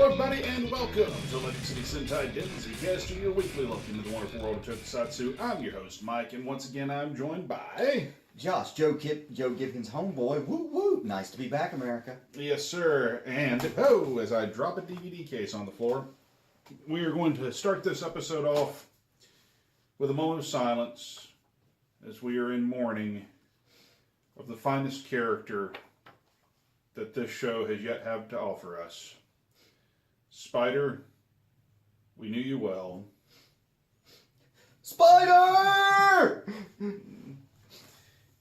Hello everybody and welcome to Legend City Sentai Denzicaster, your weekly look into the wonderful world of Tokusatsu. I'm your host Mike, and once again I'm joined by... Josh, Joe Gibkins' homeboy. Woo woo! Nice to be back, America. Yes sir, and as I drop a DVD case on the floor, we are going to start this episode off with a moment of silence as we are in mourning of the finest character that this show has yet have to offer us. Spider, we knew you well. Spider!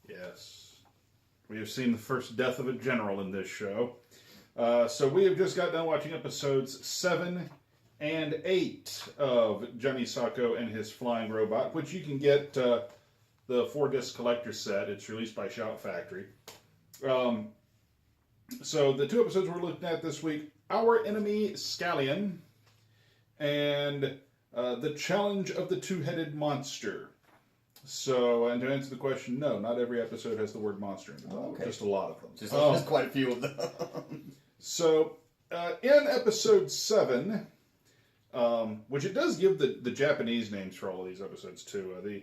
Yes. We have seen the first death of a general in this show. So we have just got done watching episodes 7 and 8 of Johnny Sokko and his Flying Robot, which you can get the 4-disc collector set. It's released by Shout Factory. So the two episodes we're looking at this week, Our Enemy Scallion and The Challenge of the Two-Headed Monster. So, and to answer the question, no, not every episode has the word monster in the title. Okay. Just a lot of them. Just quite a few of them. So, in episode 7, which it does give the Japanese names for all of these episodes too. The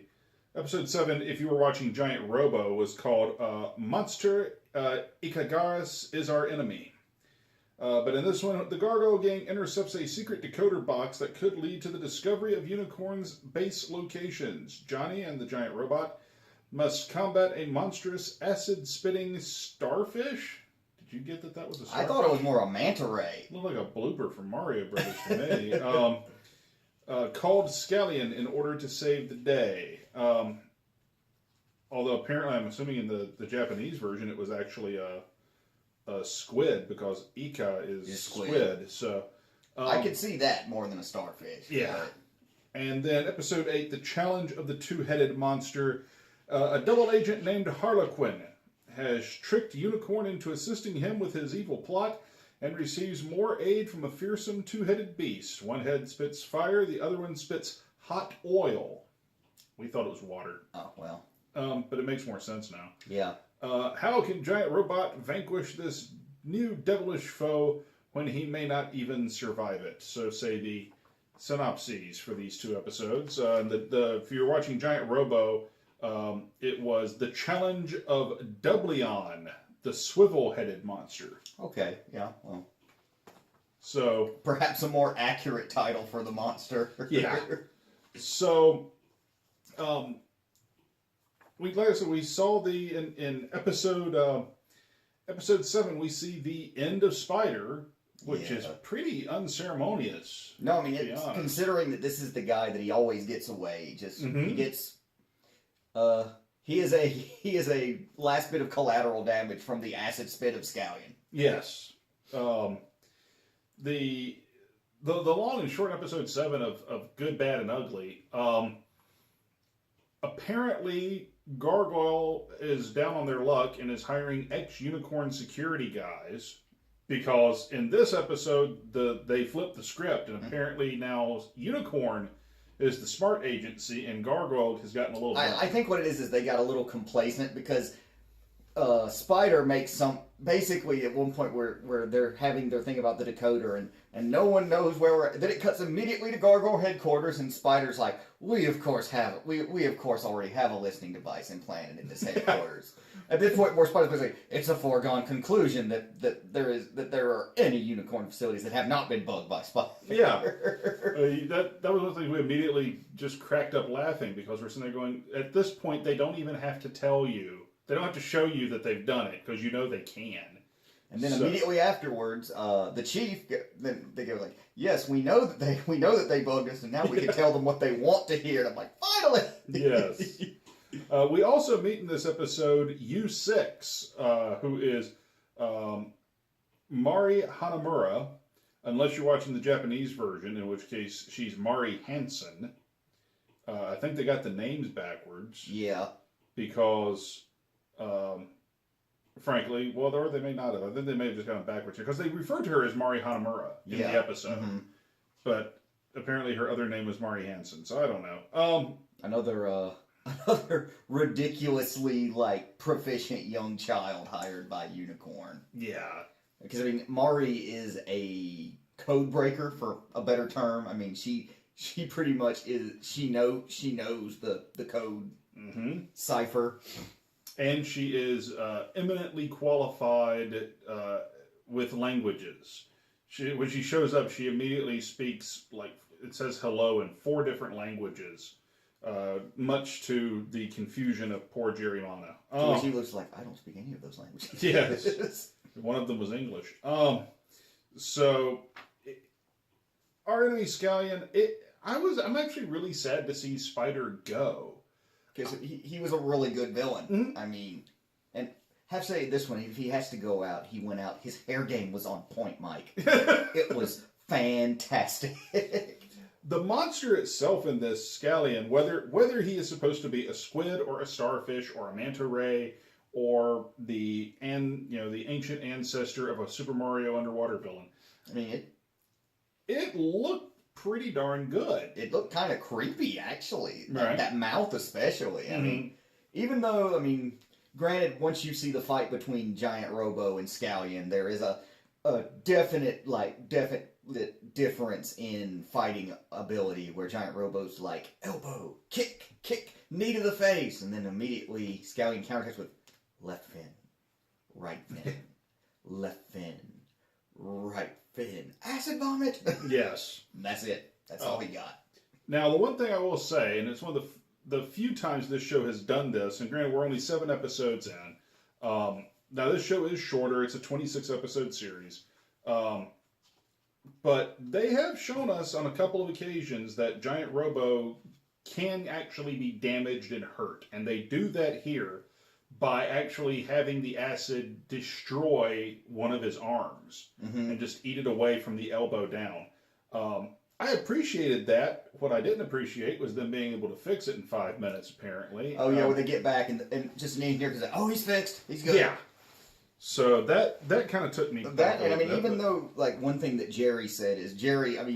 episode 7, if you were watching Giant Robo, was called Monster Ikagaris is Our Enemy. But in this one, the Gargoyle Gang intercepts a secret decoder box that could lead to the discovery of Unicorn's base locations. Johnny and the Giant Robot must combat a monstrous acid-spitting starfish. Did you get that was a starfish? I thought it was more a manta ray. Looked like a blooper from Mario Brothers to me. Called Scallion in order to save the day. Although apparently, I'm assuming in the Japanese version, it was actually a squid, because Ika is squid. So I could see that more than a starfish. Yeah. But... And then episode 8, The Challenge of the Two-Headed Monster. A double agent named Harlequin has tricked Unicorn into assisting him with his evil plot and receives more aid from a fearsome two-headed beast. One head spits fire, the other one spits hot oil. We thought it was water. Oh, well. But it makes more sense now. Yeah. How can Giant Robot vanquish this new devilish foe when he may not even survive it? So say the synopses for these two episodes. If you're watching Giant Robo, it was The Challenge of Doublion, the swivel-headed monster. Okay, yeah, well. So perhaps a more accurate title for the monster. Yeah. So, like I said, we saw in episode 7, we see the end of Spider, which is pretty unceremonious. No, I mean, it's considering that this is the guy that he always gets away. He gets, he is a last bit of collateral damage from the acid spit of Scallion. Yes. The long and short episode 7 of Good, Bad, and Ugly. Apparently, Gargoyle is down on their luck and is hiring ex-Unicorn security guys, because in this episode they flipped the script, and apparently now Unicorn is the smart agency and Gargoyle has gotten a little I think what it is they got a little complacent, because Spider makes some, basically at one point where they're having their thing about the decoder, and no one knows where we're at. Then it cuts immediately to Gargoyle headquarters, and Spider's like, we of course already have a listening device implanted in this headquarters. At this point where Spider's like, it's a foregone conclusion that there are any Unicorn facilities that have not been bugged by Spider. Yeah. That was one thing we immediately just cracked up laughing, because we're sitting there going, at this point they don't even have to tell you. They don't have to show you that they've done it, because you know they can. And then immediately afterwards, the chief, they go like, "Yes, we know that they bugged us, and now we can tell them what they want to hear." And I'm like, finally. Yes. We also meet in this episode U6, who is Mari Hanamura, unless you're watching the Japanese version, in which case she's Mari Hansen. I think they got the names backwards. Yeah. Because, frankly, well, or they may not have. I think they may have just gone backwards here, because they referred to her as Mari Hanamura in the episode. Mm-hmm. But apparently her other name was Mari Hansen, so I don't know. Another ridiculously, proficient young child hired by Unicorn. Yeah. Because, I mean, Mari is a code breaker, for a better term. I mean, she pretty much is. She knows the code cipher, and she is eminently qualified with languages. When she shows up, she immediately speaks, like, it says hello in 4 different languages, much to the confusion of poor Jerry Mano. She looks like, I don't speak any of those languages. Yes. One of them was English. So, our enemy Scallion, I'm actually really sad to see Spider go. Because he was a really good villain. I mean, and have to say this one, if he has to go out, he went out. His hair game was on point, Mike. It was fantastic. The monster itself in this Scallion, whether he is supposed to be a squid or a starfish or a manta ray or the ancient ancestor of a Super Mario underwater villain, I mean, it looked pretty darn good. It looked kind of creepy, actually. Right. That mouth, especially. I mean, even though, granted, once you see the fight between Giant Robo and Scallion, there is a definite difference in fighting ability, where Giant Robo's like, elbow, kick, knee to the face, and then immediately Scallion counterattacks with left fin, right fin, left fin, right fin, acid vomit. Yes. That's it. That's all he got. Now, the one thing I will say, and it's one of the few times this show has done this, and granted, we're only 7 episodes in. Now, this show is shorter. It's a 26-episode series. But they have shown us on a couple of occasions that Giant Robo can actually be damaged and hurt. And they do that here by actually having the acid destroy one of his arms and just eat it away from the elbow down. I appreciated that. What I didn't appreciate was them being able to fix it in 5 minutes, apparently. Oh, yeah, when they get back and just an engineer can say, oh, he's fixed. He's good. Yeah. So that kind of took me back. And even though, like, one thing that Jerry said is,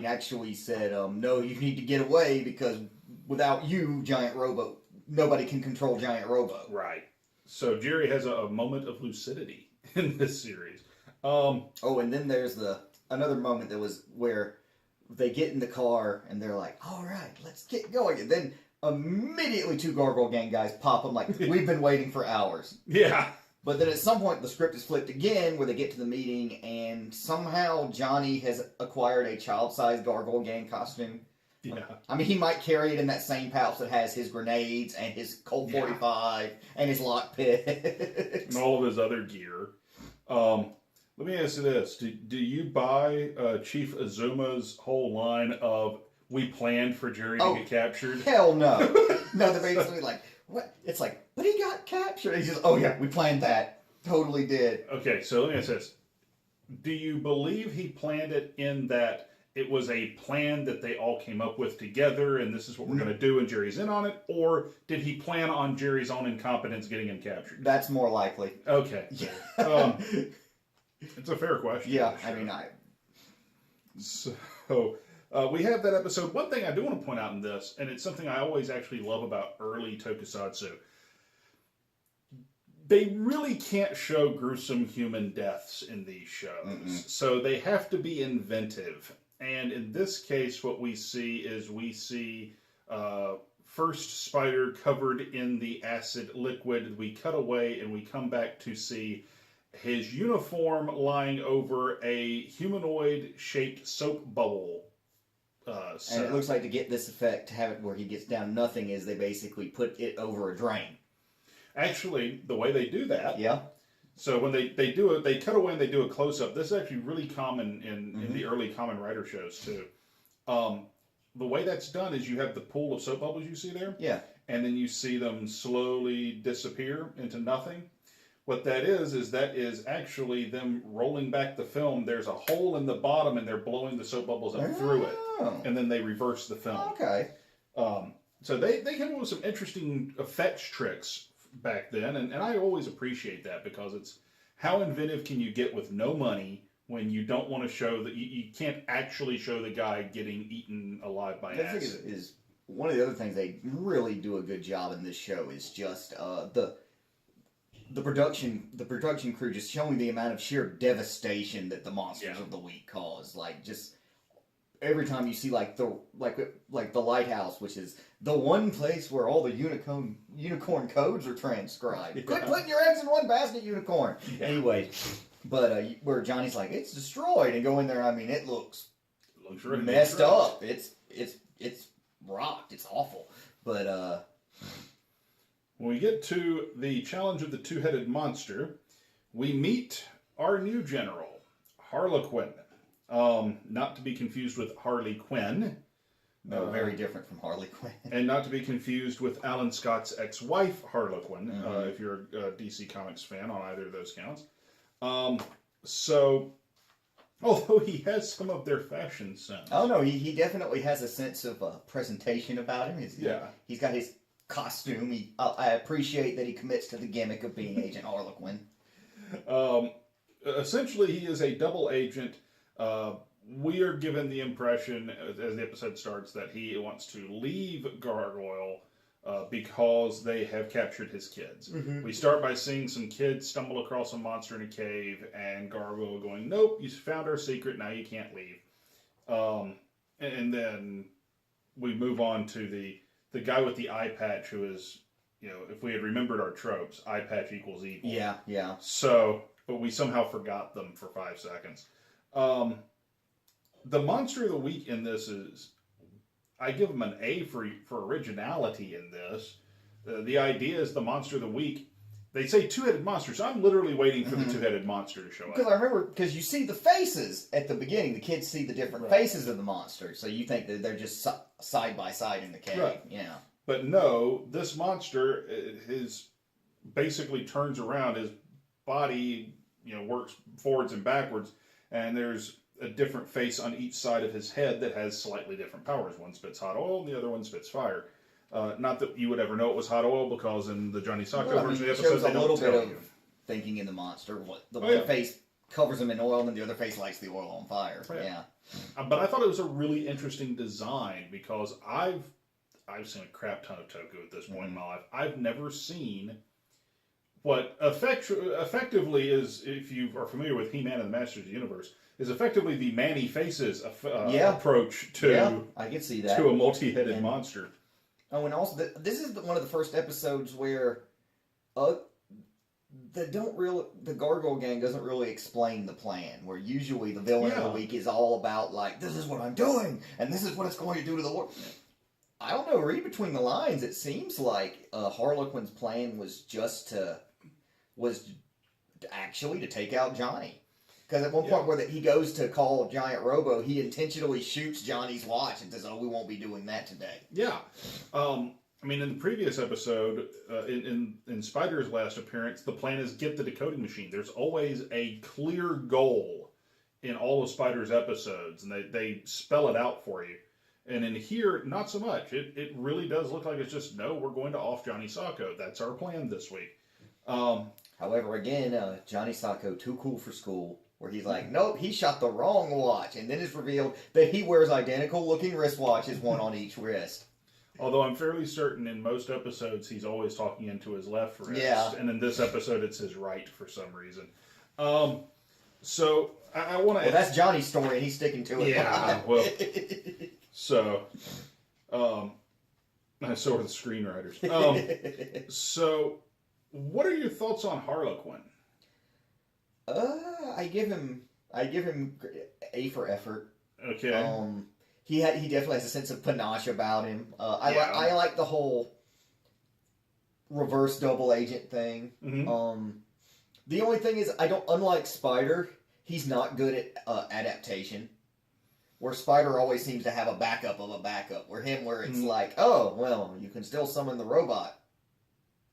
actually said, no, you need to get away because without you, Giant Robo, nobody can control Giant Robo. Right. So Jerry has a moment of lucidity in this series. And then there's another moment that was where they get in the car and they're like, all right, let's get going. And then immediately 2 Gargoyle Gang guys pop them like, we've been waiting for hours. Yeah. But then at some point the script is flipped again where they get to the meeting and somehow Johnny has acquired a child-sized Gargoyle Gang costume. Yeah. He might carry it in that same pouch that has his grenades and his Colt 45 and his lockpick. And all of his other gear. Let me ask you this. Do you buy Chief Azuma's whole line of, we planned for Jerry to get captured? Hell no. No, they're basically like, what? It's like, but he got captured. He's just, oh yeah, we planned that. Totally did. Okay, so let me ask this. Do you believe he planned it in that it was a plan that they all came up with together and this is what we're going to do and Jerry's in on it? Or did he plan on Jerry's own incompetence getting him captured? That's more likely. Okay. It's a fair question. Yeah, So, we have that episode. One thing I do want to point out in this, and it's something I always actually love about early tokusatsu, they really can't show gruesome human deaths in these shows. So they have to be inventive. And in this case, what we see first Spider covered in the acid liquid. We cut away and we come back to see his uniform lying over a humanoid-shaped soap bubble. And it looks like to get this effect, to have it where he gets down nothing, is they basically put it over a drain. Actually, the way they do that... Yeah. So when they do it, they cut away and they do a close-up. This is actually really common in the early Kamen Rider shows, too. The way that's done is you have the pool of soap bubbles you see there. Yeah. And then you see them slowly disappear into nothing. What that is actually them rolling back the film. There's a hole in the bottom and they're blowing the soap bubbles up through it. And then they reverse the film. Okay. So they came up with some interesting effects tricks back then. And I always appreciate that because it's how inventive can you get with no money when you don't want to show that you can't actually show the guy getting eaten alive by an acid. Is one of the other things they really do a good job in this show is just the production crew just showing the amount of sheer devastation that the monsters of the week cause. Like, just every time you see like the lighthouse, which is the one place where all the unicorn codes are transcribed. Yeah. Quit putting your eggs in one basket, unicorn. Yeah. Anyway, but where Johnny's like, it's destroyed, and go in there. I mean, it looks really messed up. It's rocked. It's awful. But when we get to the challenge of the two-headed monster, we meet our new general, Harlequin. Not to be confused with Harley Quinn. No, very different from Harley Quinn. And not to be confused with Alan Scott's ex-wife, Harlequin, if you're a DC Comics fan on either of those counts. So, although he has some of their fashion sense. Oh, no, he definitely has a sense of presentation about him. He's got his costume. I appreciate that he commits to the gimmick of being Agent Harlequin. Essentially, he is a double agent. We are given the impression, as the episode starts, that he wants to leave Gargoyle because they have captured his kids. Mm-hmm. We start by seeing some kids stumble across a monster in a cave, and Gargoyle going, "Nope, you found our secret, now you can't leave." And then we move on to the guy with the eye patch, who is, if we had remembered our tropes, eye patch equals evil. Yeah. So, but we somehow forgot them for 5 seconds. The monster of the week in this is, I give them an A for originality in this. The idea is the monster of the week. They say two-headed monster, so I'm literally waiting for the two-headed monster to show up. Because I remember, because you see the faces at the beginning. The kids see the different faces of the monster, so you think that they're just side by side in the cave. Right. Yeah. But no, this monster basically turns around. His body, works forwards and backwards, and there's a different face on each side of his head that has slightly different powers. One spits hot oil, and the other one spits fire. Not that you would ever know it was hot oil, because in the Johnny Sokko version of the episode, they don't tell you. A little bit of thinking in the monster. One face covers him in oil, and then the other face lights the oil on fire. Right. Yeah. But I thought it was a really interesting design, because I've seen a crap ton of toku at this point in my life. I've never seen what effectively is, if you are familiar with He-Man and the Masters of the Universe, is effectively the Manny Faces approach to I can see that, to a multi-headed monster. Oh, and also this is one of the first episodes where the Gargoyle Gang doesn't really explain the plan. Where usually the villain of the week is all about, like, this is what I'm doing and this is what it's going to do to the world. I don't know. Read between the lines. It seems like Harlequin's plan was actually to take out Johnny. Because at one point where he goes to call Giant Robo, he intentionally shoots Johnny's watch and says, "Oh, we won't be doing that today." Yeah. I mean, in the previous episode, in Spider's last appearance, the plan is get the decoding machine. There's always a clear goal in all of Spider's episodes, and they spell it out for you. And in here, not so much. It really does look like it's just, no, we're going to off Johnny Sokko. That's our plan this week. However, again, Johnny Sokko, too cool for school, where he's like, nope, he shot the wrong watch. And then it's revealed that he wears identical-looking wristwatches, one on each wrist. Although I'm fairly certain in most episodes he's always talking into his left wrist. Yeah. And in this episode it's his right for some reason. So I want to... Well, that's Johnny's story and he's sticking to it. Yeah, well... So are the screenwriters. So what are your thoughts on Harlequin? I give him A for effort. Okay. He definitely has a sense of panache about him. I like the whole reverse double agent thing. Mm-hmm. The only thing is, unlike Spider, he's not good at adaptation. Where Spider always seems to have a backup of a backup. Where it's like, oh, well, you can still summon the robot.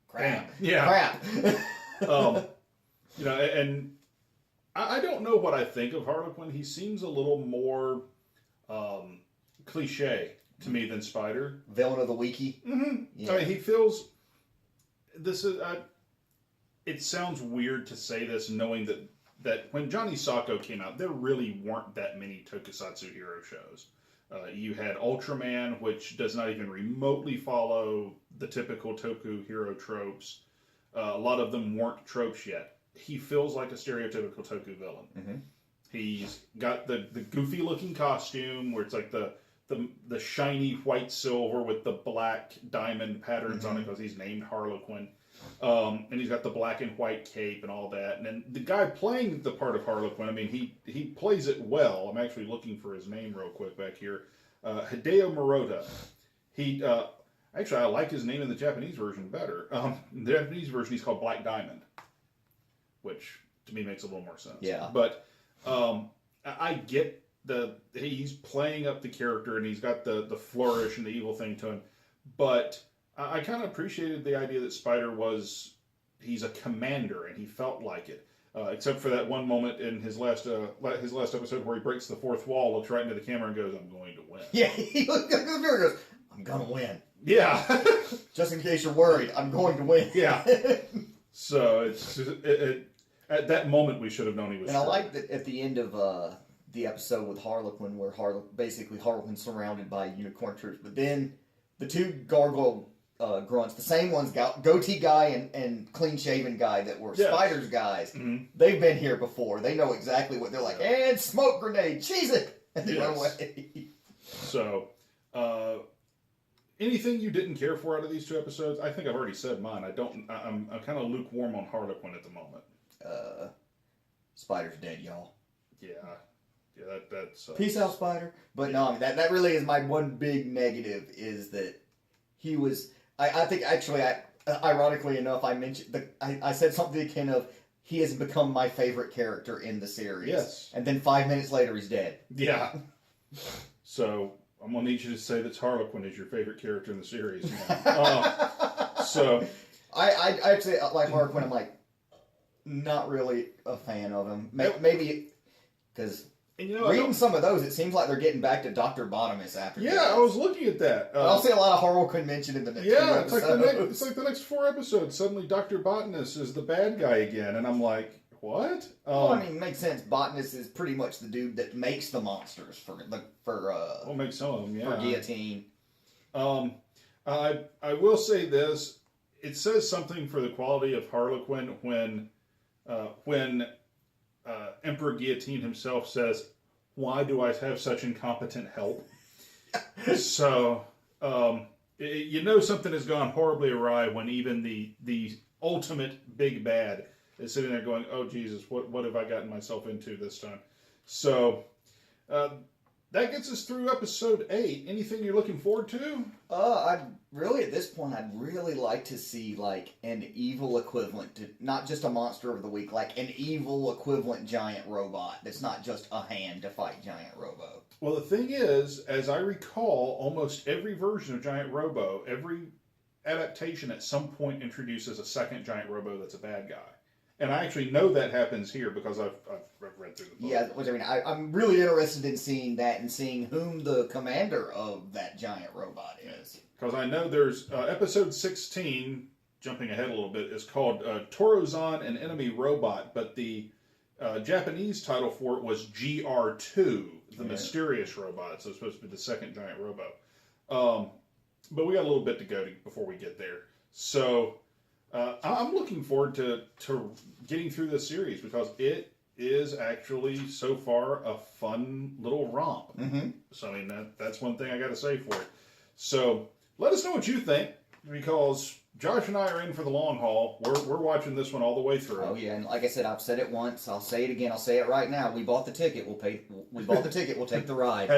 Crap. Yeah. Crap. And I don't know what I think of Harlequin. He seems a little more cliche to me than Spider. Villain of the weeky. Mm-hmm. Yeah. I mean, he feels... This is... it sounds weird to say this, knowing that when Johnny Sokko came out, there really weren't that many tokusatsu hero shows. You had Ultraman, which does not even remotely follow the typical toku hero tropes. A lot of them weren't tropes yet. He feels like a stereotypical toku villain. Mm-hmm. He's got the goofy looking costume where it's like the shiny white silver with the black diamond patterns on it because he's named Harlequin. And he's got the black and white cape and all that. And then the guy playing the part of Harlequin, I mean, he plays it well. I'm actually looking for his name real quick back here. Hideo Murata. He actually, I like his name in the Japanese version better. In the Japanese version, he's called Black Diamond, which to me makes a little more sense. Yeah. But I get he's playing up the character and he's got the flourish and the evil thing to him, but I kind of appreciated the idea that Spider he's a commander and he felt like it, except for that one moment in his last episode where he breaks the fourth wall, looks right into the camera and goes, "I'm going to win." Yeah, he looked at the mirror and goes, "I'm gonna win." Yeah. Just in case you're worried, I'm going to win. Yeah. So at that moment we should have known he was. And I like that at the end of the episode with Harlequin, where Harlequin's surrounded by unicorn troops, but then the two gargoyle grunts, the same ones, goatee guy and clean shaven guy that were Spider's guys, they've been here before. They know exactly what they're like. And smoke grenade, cheese it, and they run away. So, anything you didn't care for out of these two episodes? I think I've already said mine. I'm kind of lukewarm on Harlequin at the moment. Spider's dead, y'all. Yeah, that's peace out, Spider. But no, I mean, that really is my one big negative, is that he was. I think actually, ironically enough, I mentioned I said something akin of, he has become my favorite character in the series. Yes. And then 5 minutes later, he's dead. Yeah. So I'm gonna need you to say that Harlequin is your favorite character in the series. So I actually like Harlequin. I'm like, not really a fan of him. Maybe because reading some of those, it seems like they're getting back to Dr. Bottomless after. Yeah, I was looking at that. I'll see a lot of Harlequin mentioned in the next. Yeah, it's like the next 4 episodes. Suddenly, Dr. Botanist is the bad guy again, and I'm like, what? Well, I mean, it makes sense. Botanist is pretty much the dude that makes the monsters for make some of them, yeah. For Guillotine. I will say this: it says something for the quality of Harlequin when Emperor Guillotine himself says, "Why do I have such incompetent help?" So, something has gone horribly awry when even the ultimate big bad is sitting there going, "Oh Jesus, what have I gotten myself into this time?" So, that gets us through episode 8. Anything you're looking forward to? At this point, I'd really like to see like an evil equivalent to, not just a monster of the week, like an evil equivalent giant robot that's not just a hand to fight Giant Robo. Well, the thing is, as I recall, almost every version of Giant Robo, every adaptation at some point introduces a second Giant Robo that's a bad guy. And I actually know that happens here because I've read through the book. Yeah, which I mean, I'm really interested in seeing that and seeing whom the commander of that giant robot is. Because I know there's episode 16, jumping ahead a little bit, is called Torozan, an Enemy Robot, but the Japanese title for it was GR2, the Mysterious Robot, so it's supposed to be the second Giant Robo. But we got a little bit to go before we get there. So I'm looking forward to getting through this series because it is actually so far a fun little romp. Mm-hmm. So I mean that's one thing I got to say for it. So let us know what you think, because Josh and I are in for the long haul. We're watching this one all the way through. Oh yeah, and like I said, I've said it once. I'll say it again. I'll say it right now. We bought the ticket. We'll pay. We bought the ticket. We'll take the ride.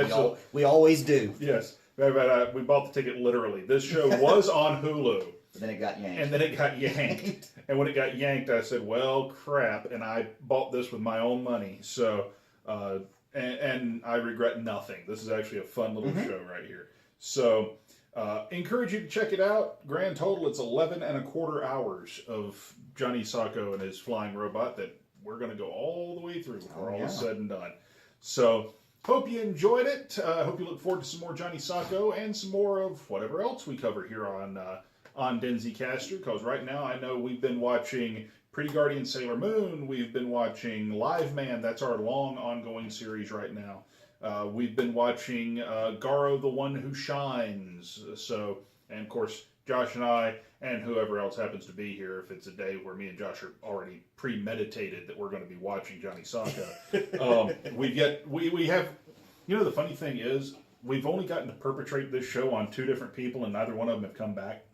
We always do. Yes, but we bought the ticket literally. This show was on Hulu. Then it got yanked. And then it got yanked. And when it got yanked, I said, well, crap. And I bought this with my own money. So, and I regret nothing. This is actually a fun little show right here. So, encourage you to check it out. Grand total, it's 11 and a quarter hours of Johnny Sokko and his flying robot that we're going to go all the way through before all is said and done. So, hope you enjoyed it. Hope you look forward to some more Johnny Sokko and some more of whatever else we cover here on Denzicaster, because right now I know we've been watching Pretty Guardian Sailor Moon, we've been watching Live Man, that's our long ongoing series right now. We've been watching Garo the One Who Shines, and of course Josh and I, and whoever else happens to be here, if it's a day where me and Josh are already premeditated that we're going to be watching Johnny Sokko. We have, the funny thing is, we've only gotten to perpetrate this show on 2 different people, and neither one of them have come back.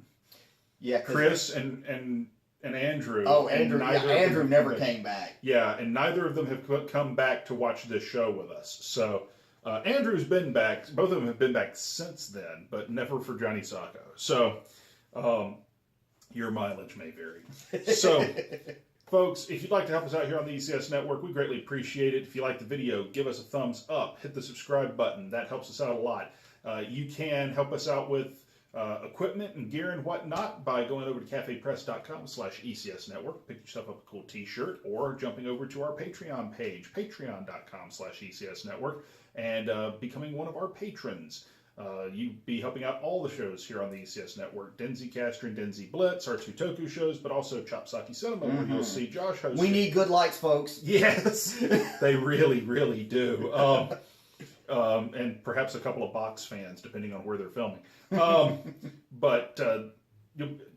Yeah, Chris and Andrew. Oh, Andrew. Yeah, Andrew never came back. Yeah, and neither of them have come back to watch this show with us. So Andrew's been back. Both of them have been back since then, but never for Johnny Sokko. So your mileage may vary. So, folks, if you'd like to help us out here on the ECS Network, we greatly appreciate it. If you like the video, give us a thumbs up. Hit the subscribe button. That helps us out a lot. You can help us out with equipment and gear and whatnot by going over to cafepress.com/ECS Network. Pick yourself up a cool t-shirt, or jumping over to our Patreon page, patreon.com/ECS Network, and becoming one of our patrons. You'd be helping out all the shows here on the ECS Network. Denzicaster and Denzi Blitz, our 2 toku shows, but also Chopsaki Cinema, where you'll see Josh hosting. We need good likes, folks. Yes, they really, really do. And perhaps a couple of box fans, depending on where they're filming. But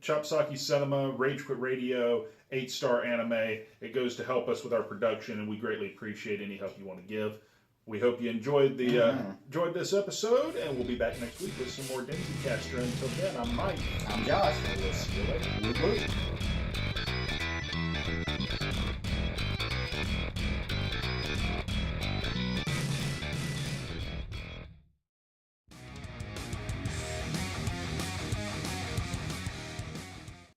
Chopsaki Cinema, Rage Quit Radio, 8-Star Anime, it goes to help us with our production, and we greatly appreciate any help you want to give. We hope you enjoyed this episode, and we'll be back next week with some more Denzicaster. Until then, I'm Mike. I'm Josh. We'll see you later.